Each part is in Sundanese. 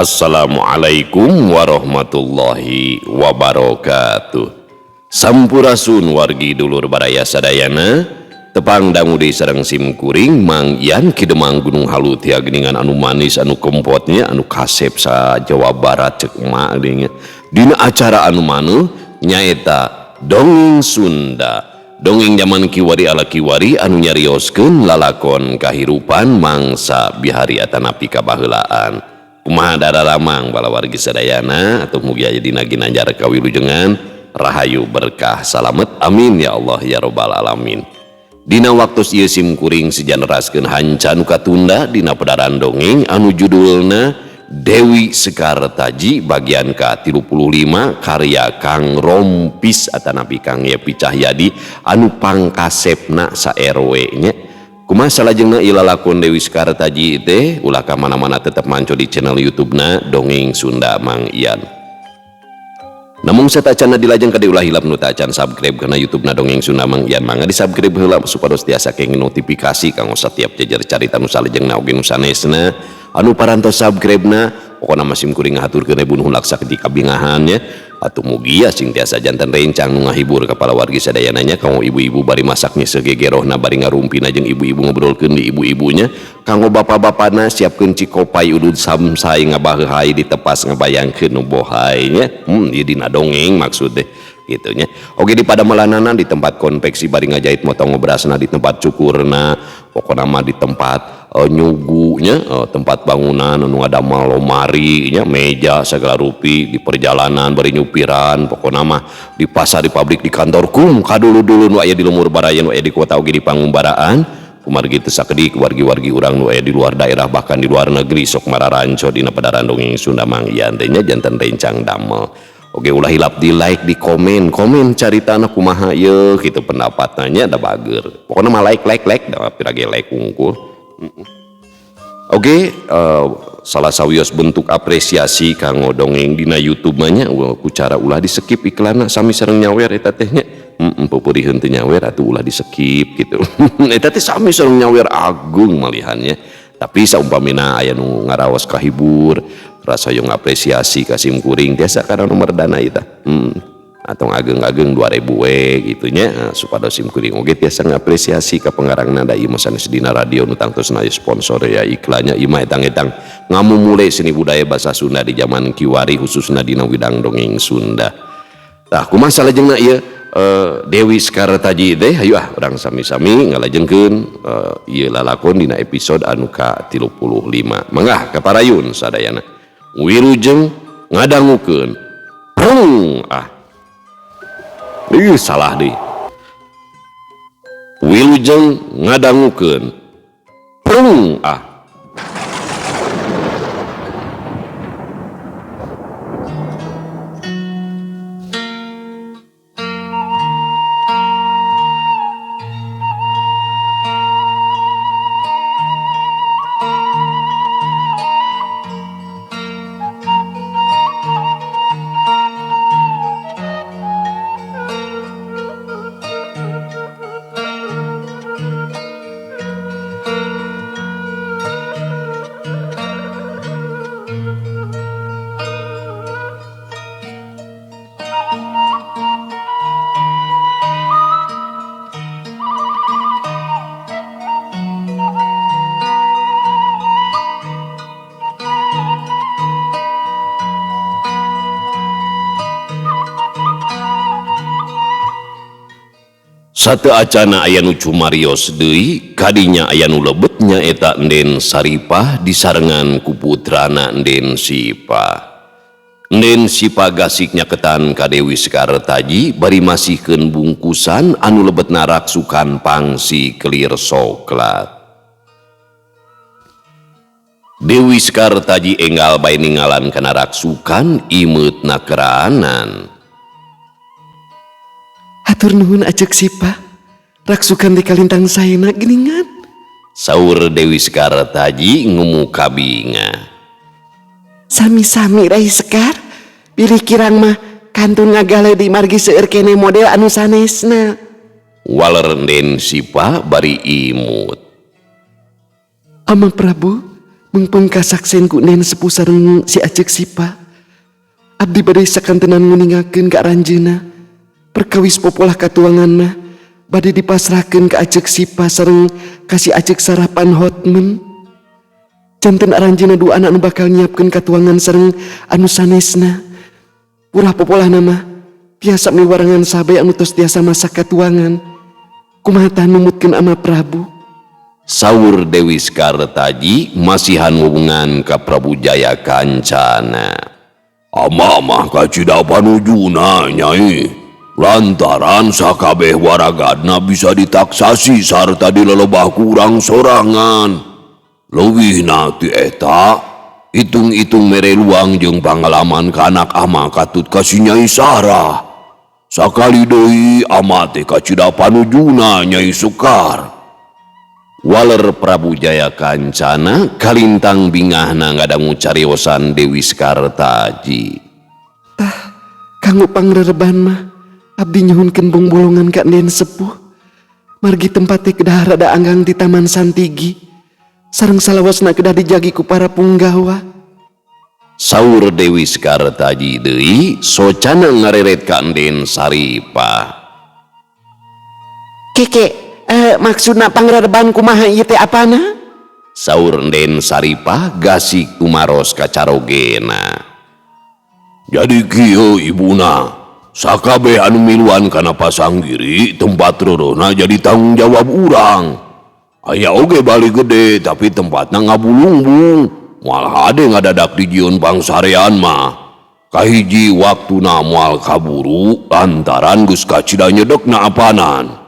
Assalamualaikum warahmatullahi wabarakatuh. Sampurasun wargi dulur baraya sadayana, tepang dangu deui sareng simkuring Mang Ian kidemang Gunung Halu tia geningan anu manis anu kompotnya anu kasep sa Jawa Barat cek emak dinya. Dina acara anu maneuh nyaeta Dongeng Sunda. Dongeng zaman kiwari ala kiwari anu nyarioskeun lalakon kahirupan mangsa bihari atanapi kabaheulaan. Kumaha dadalamang bala wargi sadayana atuh mugi aya dina ginanjar kawilujengan rahayu berkah salamet amin ya Allah ya robbal alamin. Dina waktu ieu simkuring sijaneraskeun hanca nu katunda dina pedaran dongeng anu judulna Dewi Sekar Taji bagian ka-35 karya Kang Rompis atanapi Kang Yepi Cahyadi anu pangkasepna sa RW nya. Kumaha salajengna ilalakon Dewi Sekar Taji teh ulah ka mana-mana tetep manco di channel YouTube-na Dongeng Sunda Mang Ian. Namun satacana dilajeng kade ulah hilap nu tacan subscribe kana YouTube-na Dongeng Sunda Mang Ian mangga di subscribe heula supados tiasa kenging notifikasi kanggo setiap jejer carita nu salajengna oge nu sanesna anu parantos subscribe-na pokona masih kuring ngahaturkeun bunuh laksa di kabingahannya atuh mugia sing tiasa janten rencang nu ngahibur kepala wargi sadayananya kanggo ibu-ibu bari masaknya segegerohna bari ngarumpina jeung ibu-ibu ngobrolkeun di ibu-ibunya kanggo bapak-bapana siapkeun cikopai udud samsai ngabaheai ditepas ngabayangkeun nu bohay nya ieu dina dongeng maksud deh gitu nya. Oge di padamelanana di tempat konveksi bari ngajait motong berasna di tempat cukurna pokona mah di tempat nyugunya tempat bangunan anu ngadamel lomari nya meja segala rupi di perjalanan bari nyupiran pokona mah di pasar di pabrik di kantor kadulu-dulu nu aya di lumur baraya nu aya di kota oge di pangumbaraan kumargi teu sakedik wargi-wargi urang nu aya di luar daerah bahkan di luar negeri sok mararanco dina pedaran Dongeng Sunda Mang Ian teh nya janten rencang damel. Oke ulah hilap di like di komen caritana kumaha ye gitu pendapatnya ada bager pokoknya mah like da pirage like unggul. Oke salah sawios bentuk apresiasi kanggo dongeng dina YouTube nya ku cara ulah di skip iklanna sami sareng nyawer eta teh nya peupeuriheun teu nyawer atuh ulah di skip gitu eta teh sami sareng nyawer agung malihannya tapi saumpamina aya nu ngaraos kahibur rasa yang apresiasi kasim kuring tiasa karena nomor dana itu atau ageng-ageng 2000 we gitunya supados sim kuring oge tiasa ngapresiasi ka pengarangna da ieu sanes dina radio nu tangtosna sponsor ya iklannya imah etang-etang ngamumule seni budaya basa Sunda di zaman kiwari khususna dina widang dongeng Sunda. Tah kumaha salajengna ieu Dewi Sekar Taji teh hayu urang sami-sami ngalajengkeun ieu lalakon dina episode anu ka-35 mangga kaparayun sadayana wilujeng ngadangukeun prung salah deui wilujeng ngadangukeun prung Sate acana aya nu cumarios deui kadinya aya nu lebetnya eta Enden Saripah disarengan ku putrana Enden Sipah. Enden Sipah gasik nyaketan ka Dewi Sekar Taji bari masihkeun bungkusan anu lebetna raksukan pangsi kelir soklat. Dewi Sekar Taji enggal bae ningalan kana raksukan imeutna keranan. Hatur nuhun ajek Sipah, raksukan di kalintang saena geningan. Saur Dewi Sekar Taji ngumuka binga. Sami-sami Rai Sekar, pilih kirang mah kantun ngagale di margi seueur kene model anu sanesna. Waler Enden Sipah bari imut. Ama Prabu, Pengpeng kasaksen ku nen sepuh sareng si Acek Sipa. Abdi bade sakantenan nguningakeun ka Ranjeuna. Perkawis popolah katuanganna bade dipasrahkeun ka Acek Sipa sareng ka si Acek Sarapan Hotmen. Janten Ranjeuna dua anak nu bakal nyiapkeun katuangan sareng anu sanesna. Urah popolah nama tiasa miwarangan sabe anu tos tiasa masak katuangan. Kumaha tah numutkeun ama Prabu. Saur Dewi Sekartaji masihan hubungan ka Prabu Jaya Kancana. Ama mah kacida panujuna nyai, lantaran sakabeh waragadna bisa ditaksasi sarta dilelebah kurang sorangan. Leuwihna ti eta itung-itung mere luang jeung pangalaman ka anak ama katut ka si Nyai Sarah. Sakali deui ama teh kacida panujuna Nyai Sekar. Waler Prabu Jaya Kancana kalintang bingahna ngadangu cariosan Dewi Sekartaji. Tah, kanggo pangrereban mah abdi nyuhunkeun bongbolongan ka Nden Sepuh. Margi tempat teh kedah rada anggang di Taman Santigi. Sareng salawasna kedah dijagi ku para punggawa. Saur Dewi Sekartaji deui socana ngareret ka Nden Saripah. Keke, maksudna pangrereban kumaha ieu teh apana? Saur Nden Saripah gasik tumaros ka carogena. Jadi kieu ibuna, sakabeh anu miluan kana pasanggiri tempat rorona jadi tanggung jawab urang. Aya oge bali gede tapi tempatna ngabulungbung, moal hade ngadadak dijieun pangsarean mah. Kahiji waktuna moal kaburu lantaran geus kacida nyedekna apanan.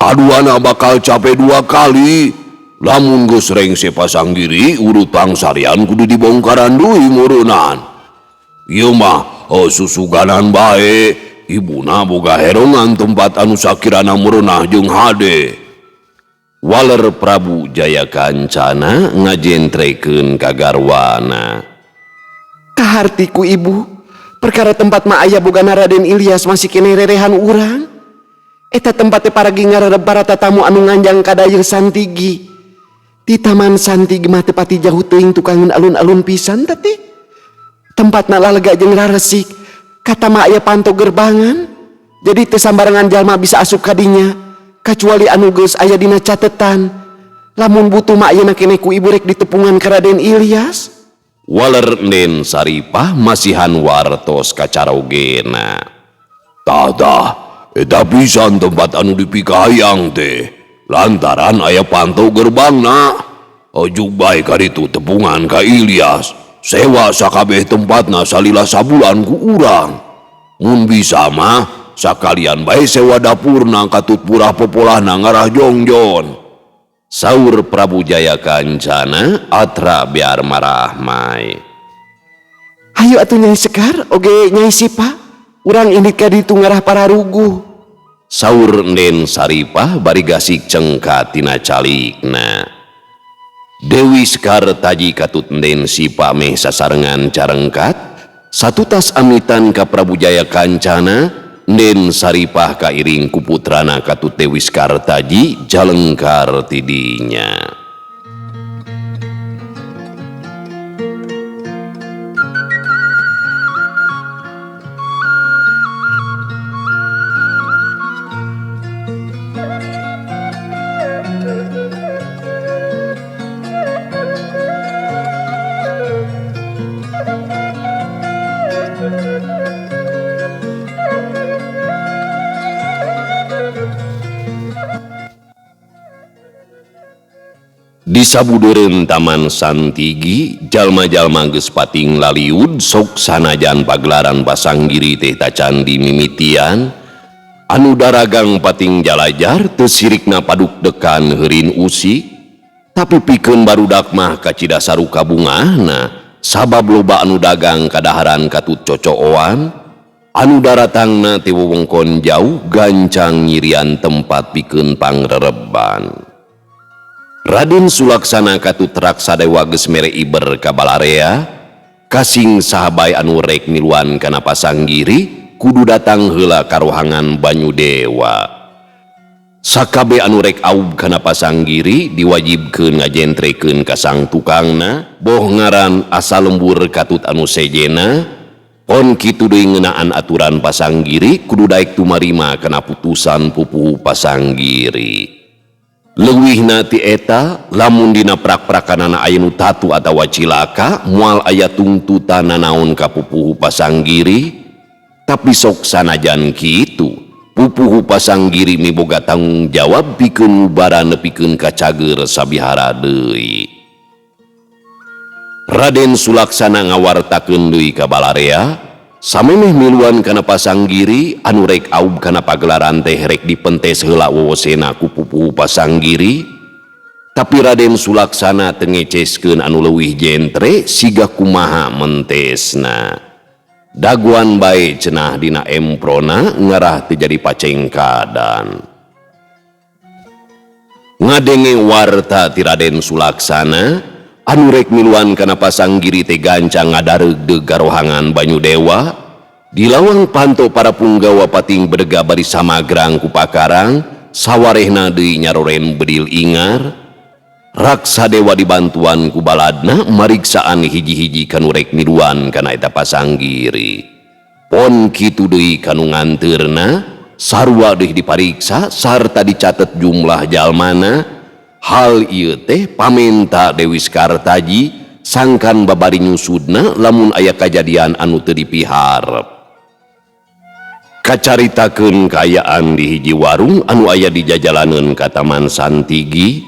Aduana bakal capek 2 kali. Lamun geus rengse pasanggiri urut pangsarian kudu dibongkaran deui murunan. Ieu mah susuganan bae. Ibuna boga herongan tempat anu sakirana mureunah jeung hade. Waler Prabu Jaya Kancana ngajentrekeun ka garwana. Kahartiku ibu, perkara tempat mah aya bogana Raden Ilyas masih kene rerehan urang. Eta tempat teh paragi ngareureup para tatamu anu nganjang ka dayeuh Santigi. Di Taman Santigi mah teu pati jauh teuing tukangan alun-alun pisan teh. Tempatna lalega jeung raresik. Kata mah aya panto gerbangan. Jadi teu sambarangan jalma bisa asup ka dinya kecuali anu geus aya dina catetan. Lamun butuh mah ayeuna keneh ku ibu rek ditepungan ka Raden Ilyas. Waler Nden Saripah masihan wartos ka carogena. Tah, eta pisan tempat anu dipikahayang teh. Lantaran aya pantau gerbangna. Ojuk bae ka ditu tepungan ka Ilyas. Sewa sakabeh tempatna salila sabulan ku urang. Mun bisa mah sakalian bae sewa dapurna katut purah popolahna ngarah Jongjon. Saur Prabu Jaya Kancana atra biar marah mai. Hayu atuh Nyai Sekar oge Nyai Sipa. Urang indit ka ditu ngarah Pararugu. Saur Nden Saripah bari gasik cengkat tina calikna. Dewi Sekartaji katut Nden Sipa meh sasarengan carengkat. Satu tas amitan ka Prabu Jaya Kancana. Nden Saripah kairing ku putrana katut Dewi Sekartaji jalengkar tidinya. Di sabudeureun Taman Santigi, jalma-jalma geus pating laliud sok sanajan pagelaran pasanggiri teh tacan dimimitian. Anu daragang pating jalajar teu sirikna padukdekan heurin usik. Tapi pikeun barudak mah kacida saruka bungahna, sabab loba anu dagang kadaharan katut cocooan. Anu daratangna ti wewengkon jauh gancang nyirian tempat pikeun pangrereban. Raden Sulaksana katut Raksadewa geus mere iber ka Balarea. Kasing sahabai anu rek miluan kana pasanggiri kudu datang heula ka rohangan Banyu Dewa. Sakabe anu rek aub kana pasanggiri diwajibkeun ngajentrekeun ka sang tukangna, boh ngaran asal lembur katut anu sejena, pon kitu deui ngeunaan aturan pasanggiri kudu daek tumarima kana putusan pupuhu pasanggiri. Leuwihna ti eta, lamun dina prak-prakanana aya nu tatu atawa cilaka, moal aya tungtutan nanaon ka pupuhu pasanggiri, tapi sok sanajan kitu, pupuhu pasanggiri miboga tanggung jawab pikeun mubara nepikeun ka cager sabihara deui. Raden Sulaksana ngawartakeun deui ka balarea, samemeh miluan kana pasanggiri anu rek aub kana pagelaran teh rek dipentes heula wowosena ku pupuhu pasanggiri, tapi Raden Sulaksana teu ngeceskeun anu leuwih jentre siga kumaha mentesna. Daguan bae cenah dina emprona ngarah teu jadi pacengkadan. Ngadenge warta ti Raden Sulaksana anu rek miluan kana pasanggiri teh gancang ngadareug garohangan banyu dewa, di lawang panto para punggawa pating bedega bari samagrang ku pakarang, sawarehna deui nyaroren bedil ingar. Raksa dewa dibantuan ku baladna mariksaan hiji-hiji kanu rek miluan kana eta pasanggiri. Pon kitu deui kanu nganteurna, sarua deui dipariksa sarta dicatet jumlah jalmana. Hal ieu teh pamenta Dewi Sekartaji sangkan babari nyusudna lamun aya kajadian anu teu dipiharep. Kacaritakeun kaayaan di hiji warung anu aya di jajalaneun ka Taman Santigi,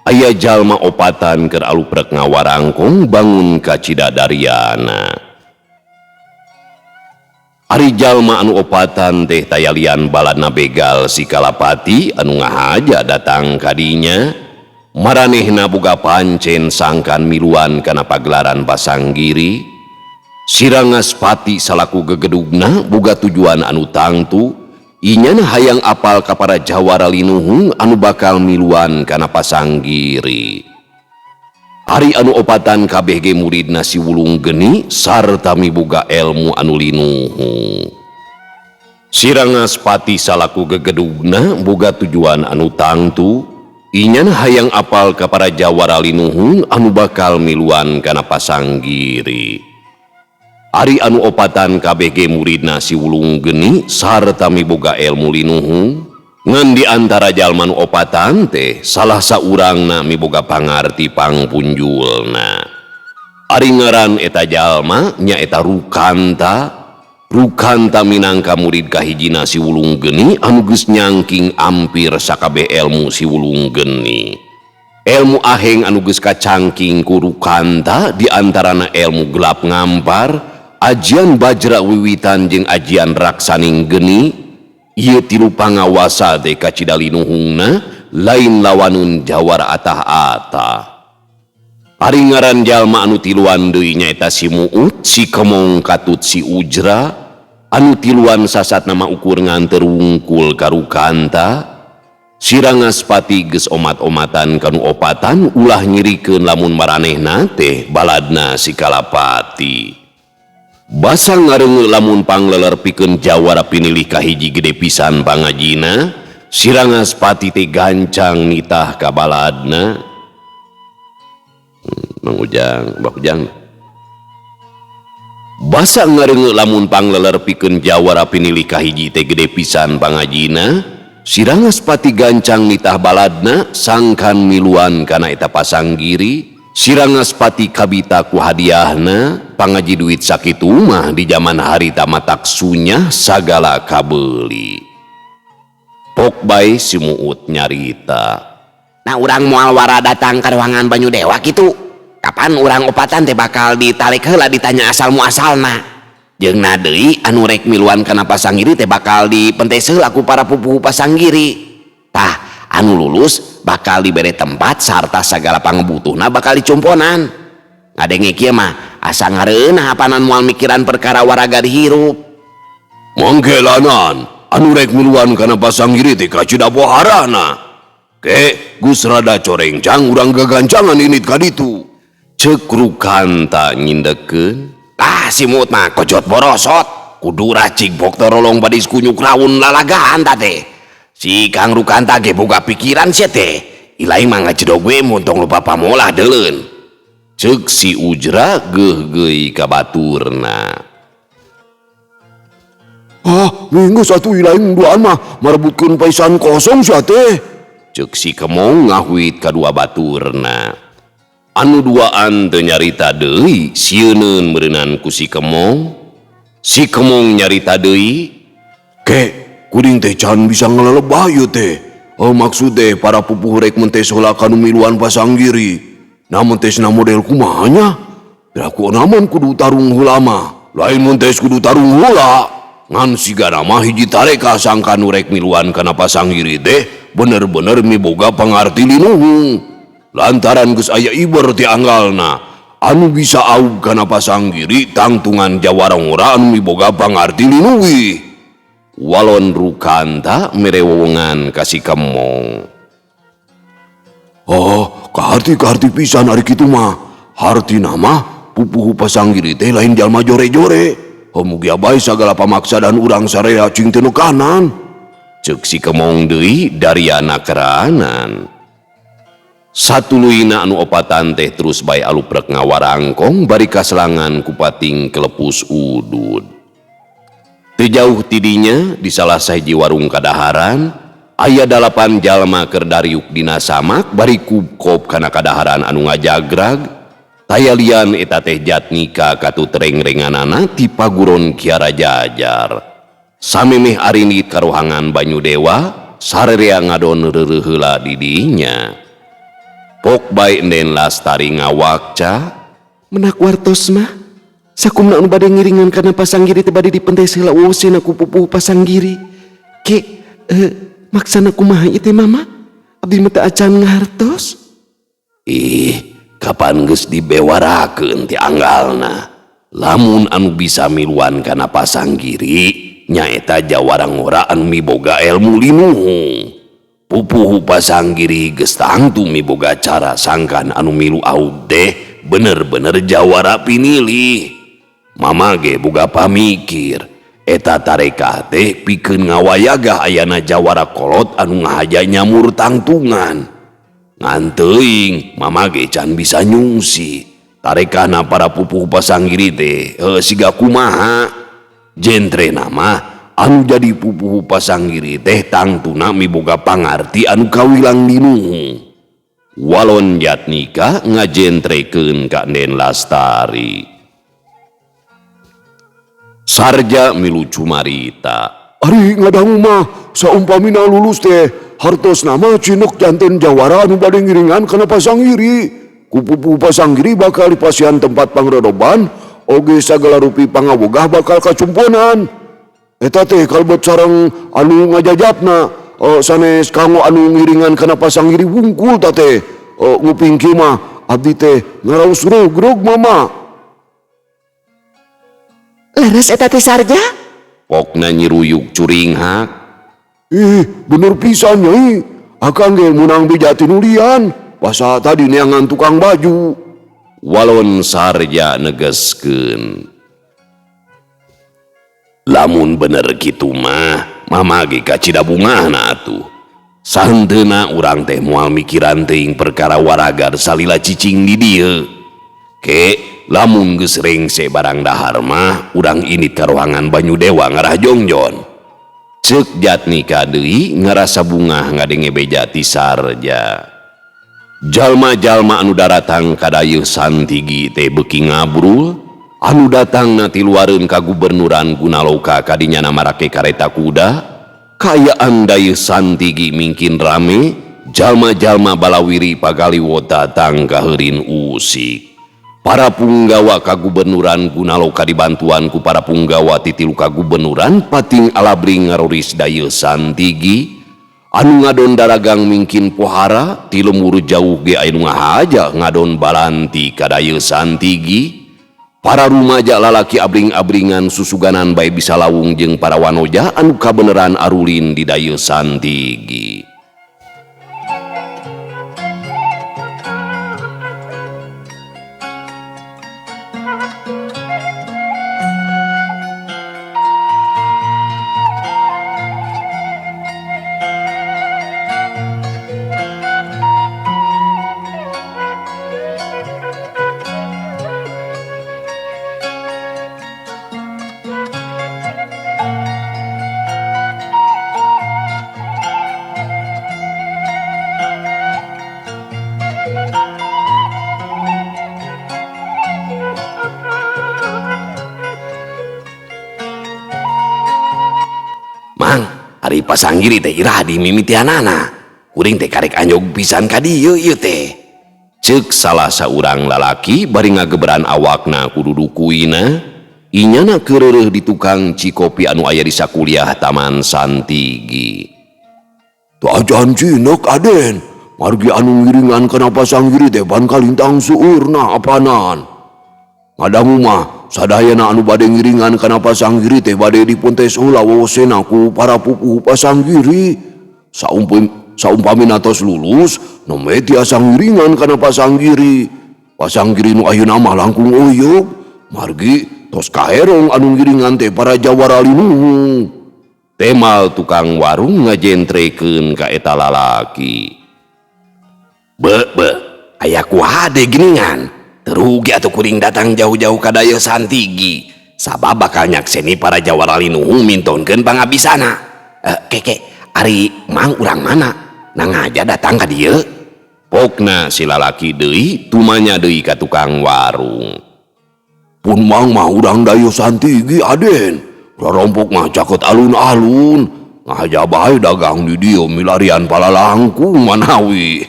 aya jalma opatan keur aluprek ngawarangkong bangun ka Cidadariana. Ari jalma anu opatan teh tayalian baladna begal si Kalapati anu ngahaja datang kadinya. Maranehna boga pancen sangkan miluan kana pagelaran pasanggiri. Sirangaspati salaku gegedugna boga tujuan anu tangtu, inyana hayang apal ka para jawara linuhung anu bakal miluan kana pasanggiri. Ari anu opatan kabeh ge muridna si Wulung Geni sarta miboga elmu anu linuhung. Sirangaspati salaku gegedugna boga tujuan anu tangtu, inyana hayang apal ka para jawara linuhung anu bakal miluan kana pasanggiri. Ari anu opatan kabeh ge muridna si Wulung Geni sarta miboga elmu linuhung, ngan di antara jalma nu opatan teh salah saurangna miboga pangarti pangpunjulna. Ari ngaran eta jalma nya eta Rukanta. Rukanta minangka murid kahijina si Wulung Geni anu geus nyangking ampir sakabeh elmu si Wulung Geni. Elmu aheng anu geus kacangking ku Rukanta diantarana elmu gelap ngampar, ajian bajra wiwitan jeung ajian raksaning geni. Ieu tilu pangawasa teh ka cidalinuhungna lain lawanun jawara atah-atah. Ari ngaran jalma anu tiluan deui nyaeta si Muut, si Kemong katut si Ujra, anu tiluan sasat nama ukur nganter wungkul ka Rukanta. Sirangaspati geus omat-omatan kanu opatan ulah nyirikeun lamun maranehna teh baladna si Kalapati. Basa ngareungeul lamun panglelerpikeun jawara pinilih kahiji gede pisan pangajina, Sirangaspati teh gancang nitah ka baladna. Mang Ujang, Mbah Ujang. Basa ngareungeul lamun panglelerpikeun jawara pinilih kahiji teh gede pisan pangajina, Sirangaspati gancang nitah baladna sangkan miluan kana eta pasanggiri. Sirangaspati kabita ku hadiahna pangaji duit sakitu mah di zaman harita mataksunya sagala kabeuli. Pok bae si Muut nyarita. Nah urang moal wara datang ka ruangan banyu dewa kitu. Kapan urang opatan teh bakal ditalek heula ditanya asal muasalna. Jeung na deui anu rek miluan kana pasanggiri teh bakal dipentes heula ku para pupuhu pasanggiri. Tah anu lulus bakal dibere tempat sarta sagala pangabutuhna bakal dicumponan. Ngadenge kieu mah asa ngareunah hapanan moal mikiran perkara waraga dihirup. Manggelanan anu rek miluan kana pasanggiri teh ka cidaboharana. Ke Gus rada corencang urang gagancangan init ka ditu. Ceuk Rukanta nyindekeun. Ah si Muut mah kojot borosot, kudu racik bok torolong badis kunyuk raun lalagaan teh. Si Kang Rukanta ge boga pikiran sia teh. Ilaing mah ngajedog we montong lupa pamolah deuleun. Ceuk si Ujra geugeuy ka baturna. Minggu satu ilaing duaan mah merebutkeun paisan kosong sia teh. Ceuk si Kemong ngahuit kadua baturna. Anu duaan teu nyarita deui, sieunneun meureunan ku si Kemong. Si Kemong nyarita deui, Ke, kuring teh can bisa ngelelebah ieu teh. Maksud teh para pupuh rek mentes heula kanu miluan pasanggiri. Namun tesna model kumaha nya? Daku namun kudu tarung heula mah. Lain mun tes kudu tarung heula. Ngan sigana mah hiji tareka sangka nu rek miluan kana pasanggiri teh bener-bener miboga pangarti linuhung. Lantaran geus aya iber ti anggalna anu bisa aug kana pasanggiri tangtungan jawarongora anu miboga pangarti linuwi. Walon Rukanta merewongan ka si Kemong. Kaharti pisan ari kitu mah. Hartina mah pupuh pasanggiri teh lain jalma jore-jore. Mugi bae sagala pamaksa dan urang sarea cing teu kanan. Ceuk si Kemong deui dari anak keranan. Satuluyna anu opatan teh terus bae aluprek ngawarangkong bari kaselangan ku pating kelepus udud. Teu jauh tidinya di salah sahiji warung kadaharan aya 8 jalma keur dariuk dina samak bari kubkop kana kadaharan anu ngajagrag. Tayalian eta teh Jatnika katutreng-renganana ti paguron Kiara Jajar. Samemeh arinit karohangan Banyu Dewa sarerea ngadon reureuh heula di dinya. Pok bae Enden Lastari ngawakca, Menak wartos mah sakumna anu bade ngiringan kana pasanggiri teh bade dipentes heula wosena ku pupuh pasanggiri. Ke, maksana kumaha ieu teh mama? Abdi mah teu acan ngahartos. Kapan geus dibewarakeun ti anggalna. Lamun anu bisa miluan kana pasanggiri nyaeta jawarangora anu miboga elmu linuhung. Pupuh pasanggiri geus tangtu miboga cara sangkan anu milu aug teh bener-bener jawara pinilih. Mama ge boga pamikir eta tareka teh pikeun ngawayagah ayana jawara kolot anu ngahaja nyamur tangtungan. Ngan teuing mama ge can bisa nyungsi tarekana para pupuh pasanggiri teh siga kumaha. Jentrena mah anu jadi pupuh pasanggiri teh tangtuna miboga pangarti anu kawilang linuhung. Walon Jatnika ngajentrekeun ka Enden Lastari. Sarja milu cumarita, Ari ngadangu mah saumpamina lulus teh hartos nama cinuk janten jawara anu bade ngiringan kana pasanggiri. Ku pupuh pasanggiri bakal dipasihan tempat pangredoban oge sagala rupi pangawogah bakal kacumponan. Eta teh kalebet sareng anu ngajajatna sanes kanggo anu ngiringan kana pasanggiri wungkul ta teh nguping kieu mah abdi teh ngaraos rog mama. Leres eta teh Sarja? pokna nyiruyuk curing hak. Bener pisan nyai. Akang ge munang bijati nulian. Pasa tadi neangan tukang baju. Walon Sarja negeskeun, lamun bener kitu mah mama ge kacida bungahna atuh. Sahenteuna urang teh moal mikiran teuing perkara waragar salila cicing di dieu. Ke lamun geus rengse barang dahar mah urang init ka rohangan Banyu Dewa ngarah Jongjon. Ceuk Jatnika deui ngarasa bungah ngadenge beja ti Sarja. Jalma-jalma anu daratang ka dayeuh Santigi teh beuki ngabrul, anu datang ti luareun ka gubernuran Gunaloka kadinyana marake kareta kuda. Kaayaan dayeuh Santigi mingkin rame, jalma-jalma balawiri pagaliwot datang ka heurin usik. Para punggawa ka gubernuran Gunaloka dibantuan ku para punggawa ti tilu ka gubernuran pating alabring ngaroris dayeuh Santigi. Anu ngadon daragang mingkin pohara ti lemur jauh ge aya nu ngahaja ngadon balanti ka dayeuh Santigi. Para rumaja lalaki abring-abringan susuganan bae bisa lawung jeung para wanoja anu kabeneran arulin di dayeuh Santigi. Ari pasanggiri teh iradi mimitianana. Kuring teh karek anjog pisan ka dieu ieu teh. Ceuk salah saurang lalaki bari ngageberan awakna ku dudukuina, inyana keureuh di tukang cikopi anu aya di sakuliah Taman Santigi. Tak janji nek aden, margi anu ngiringan kana pasanggiri teh ban kalintang seueurna apanan. Ngadangu mah sadayana anu bade ngiringan kana pasanggiri teh bade dipuntes heula wawosena ku para pupuh pasanggiri. Saumpamina tos lulus, nome tiasa ngiringan kana pasanggiri. Pasanggiri nu ayeuna mah langkung oyog, margi tos kaherong anu ngiringan teh para jawara linuhung. Temal tukang warung ngajentrekeun ka eta lalaki. Be, aya kuade geuningan. Terugi atuh kuring datang jauh-jauh ka daya Santigi. Sabab bakal nyakseni para jawara linuhung mintonkeun pangabisana. Keke, ari mang urang mana? Nang aja datang ka dieu. Pokna si lalaki deui tumanya deui ka tukang warung. Pun mang mah urang daya Santigi aden. Rarompok mah caket alun-alun. Ngahaja bae dagang di dieu milarian pala langkung manawi.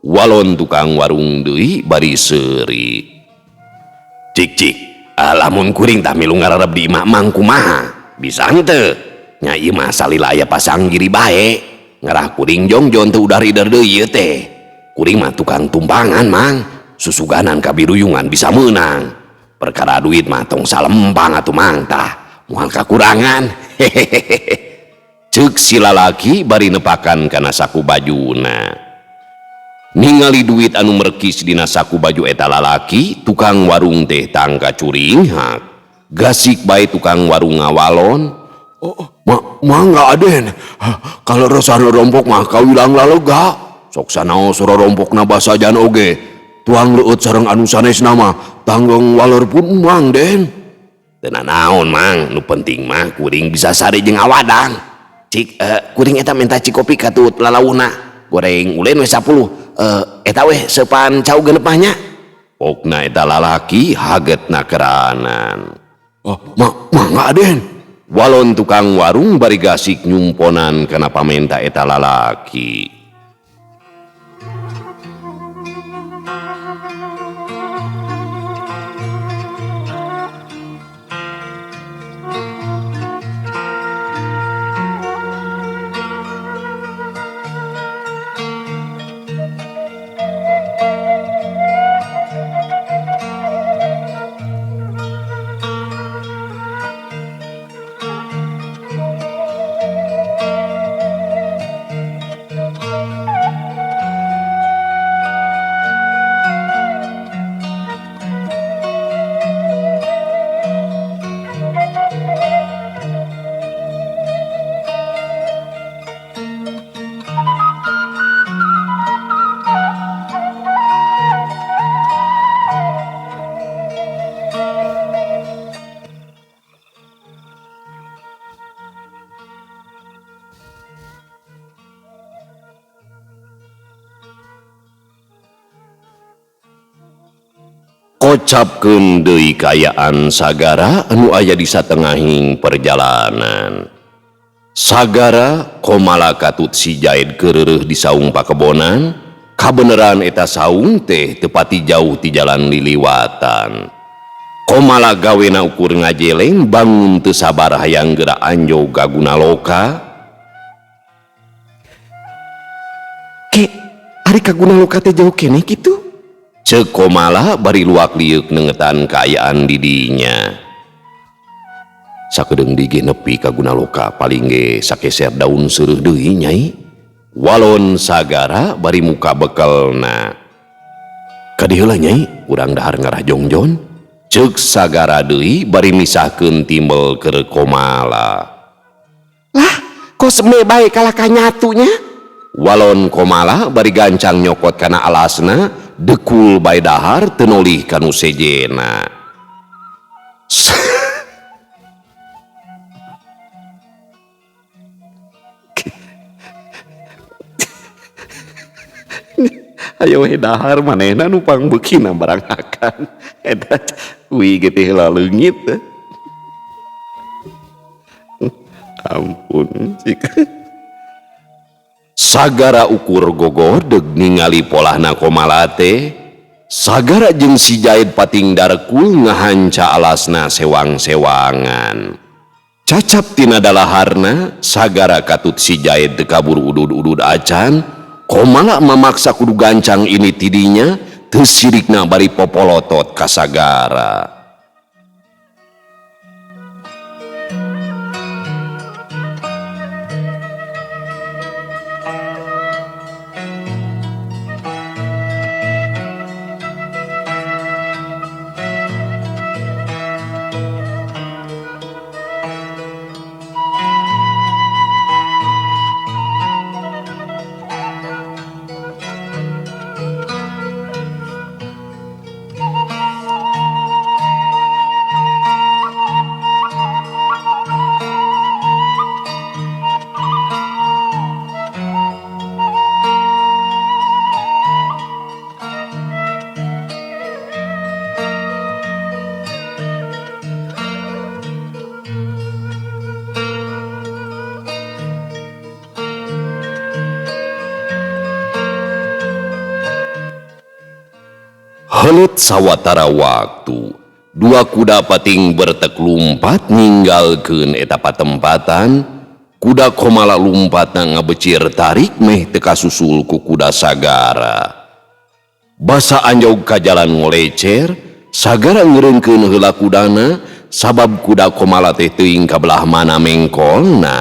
Walon tukang warung deui bari seuri. Cik, lamun kuring tah milu ngararep di imah mang kumaha? Bisa henteu? Nya ieu mah salila aya pasanggiri bae. Ngarah kuring jongjon teu udari deui ieu teh. Kuring mah tukang tumpangan mang. Susuganan kabiruyungan bisa meunang. Perkara duit mah tong salempang atuh mang tah. Moal kakurangan. Hehehe. Ceuk si lalaki bari nepakan kana saku bajuna. Ningali duit anu merkis dina saku baju eta lalaki, tukang warung teh tangka curing hak. Gasik bae tukang warung ngawalon. Mangga aden, kalau resana rompok mah kawilang laloga. Sok sanaos rorompokna basajan oge. Tuang leueut sareng anu sanesna mah tanggong walor pun mang den. Teu naon mang, nu penting mah kuring bisa sare jeung awadang. Cik, kuring eta minta cikopi ka tut lalawuna. Goreng ulen we 10. Eta weh sepan cau genep mah nya. Pokna eta lalaki hagetna keranan. Mangga aden. Walon tukang warung bari gasik nyumponan kana pamenta eta lalaki. Kocapkeun deui kaayaan sagara anu aya di satengahing perjalanan. Sagara komala katut si Jaid keureuh di saung pakebonan, kabeneran eta saung teh tepati jauh ti jalan liliwatan. Komala gawena ukur ngajeleng bangun teu sabar hayang geura anjo gaguna loka. Ke, ari kaguna loka teh jauh keneh kitu? Ceuk komala bari luak liuk nengetan kaayaan di dinya. Sakedeung dige nepi ka Gunaloka paling ge sakeser daun seureut deui nyai. Walon sagara bari muka bekelna. Kadieu lah nyai, urang dahar ngarah jongjon. Ceuk sagara deui bari misahkeun timbel keur komala. Lah, kok seme bae kalah kanyatunya? Walon komala bari gancang nyokot kana alasna, dekul bae dahar teu nolih kanu sejena. Ayo we dahar manehna nu pangbeukeuna barangakan. Eta wi ge teh leungit. Ampun sagara ukur gogodeg ningali polahna Komala teh sagara jeung si Jaid pating darkul ngahanca alasna sewang-sewangan cacap tina dalaharna sagara katut si Jaid teu kabur udud-udud acan Komala memaksa kudu gancang ini tidinya teu sirikna bari popolotot ka sagara. Helut sawatara waktu dua kuda pating bertek lumpat ninggalkeun eta patempatan kuda Komala lumpatna ngabecir tarik meh teu kasusul ku kuda sagara basa anjog ka jalan ngolecer sagara ngeureunkeun heula kudana sabab kuda Komala teh teuing ka belah mana mengkolna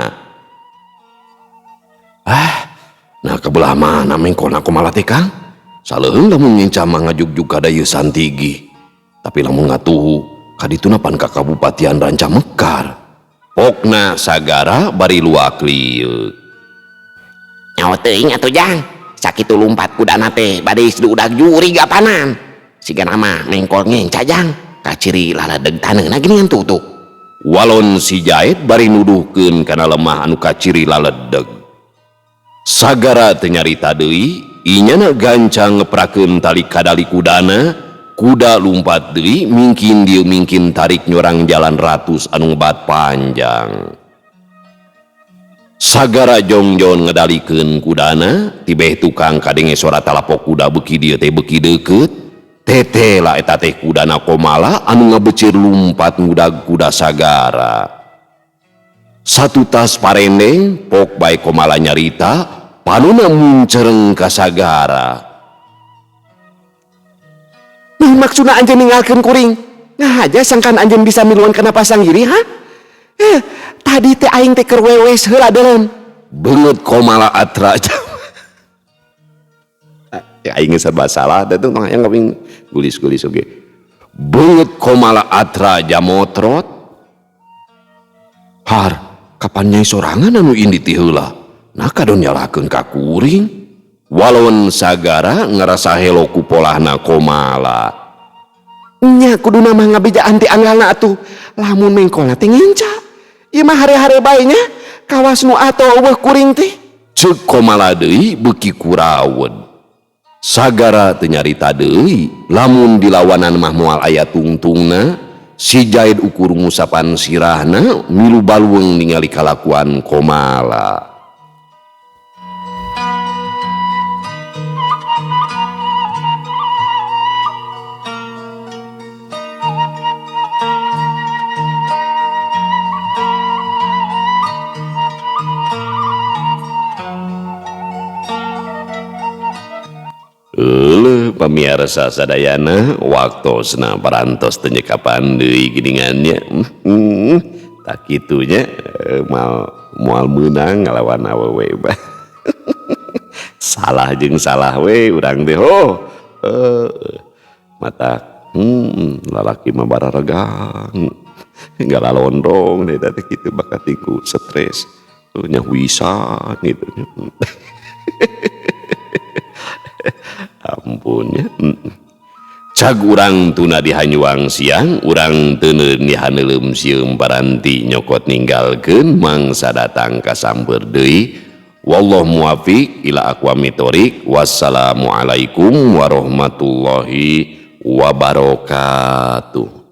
nah ka belah mana mengkolna Komala teh Kang saleueung lamun nginca mangajugjug ka dayeuh Santigi tapi lamun ngatuhu kadituna pan ka Kabupatian Ranca Mekar pokna sagara bari luak lieu Nyawa teuing atuh Jang sakitu lumpat kudana teh bade udag juri gapanan sigana mah mengkol ngenca Jang ka ciri laledeg taneuna geuningan tutup walon si Jaid bari nuduhkeun kana lemah anu ka ciri laledeg sagara teu nyarita deui inyana gancang ngeprakeun tali kadali kudana kuda lumpat deui mingkin dieu mingkin tarik nyorang jalan ratus anu ngebat panjang sagara jongjon ngedalikeun kudana tibeh tukang kadenge sora talapok kuda beuki dieu teh beuki deukeut tete lah eta teh kudana Komala anu ngabecir lumpat ngudag kuda sagara satu tas parendeng pok bae Komala nyarita panuna muncereng ka sagara Nah maksudna anjeun ninggalkeun kuring ngahaja sangkan anjeun bisa miluan kana pasanggiri ha tadi teh aing teh keur wewes heula deuleun beungeut Komala atra ya aing serba salah da tuh yang ngabing gulis-gulis oge beungeut Komala atra jamotrot har kapan nyai sorangan anu indi ti heula nah kadon nyalakeun ka kuring walon sagara ngerasa helo ku polahna Komala nya kuduna mah ngabejaan ti anggalna atuh lamun mengkolna teh nginca ieu mah hare-hare bae nya kawas nu ato eueuh kuring teh ceuk Komala deui beuki kurawed sagara teu nyarita deui lamun dilawanan mah moal aya tungtungna si Jaid ukur ngusapan sirahna milu balweung ningali kalakuan Komala pamirsa sadayana waktosna parantos teu nyekapan deui geuningannya tak kitunya moal meunang ngalawan awewe salah jeung salah we urang teh mata lalaki mah bararagang galalondong teh teh kitu bakat iku stres nya huisan gitu ampunnya cag urang tuna dihanyuang siang urang teu dihaneuleum sieum paranti nyokot ninggalkeun mangsa datang ka samber deui wallahu muwaffiq ila aqwamit thoriq wassalamualaikum warahmatullahi wabarakatuh.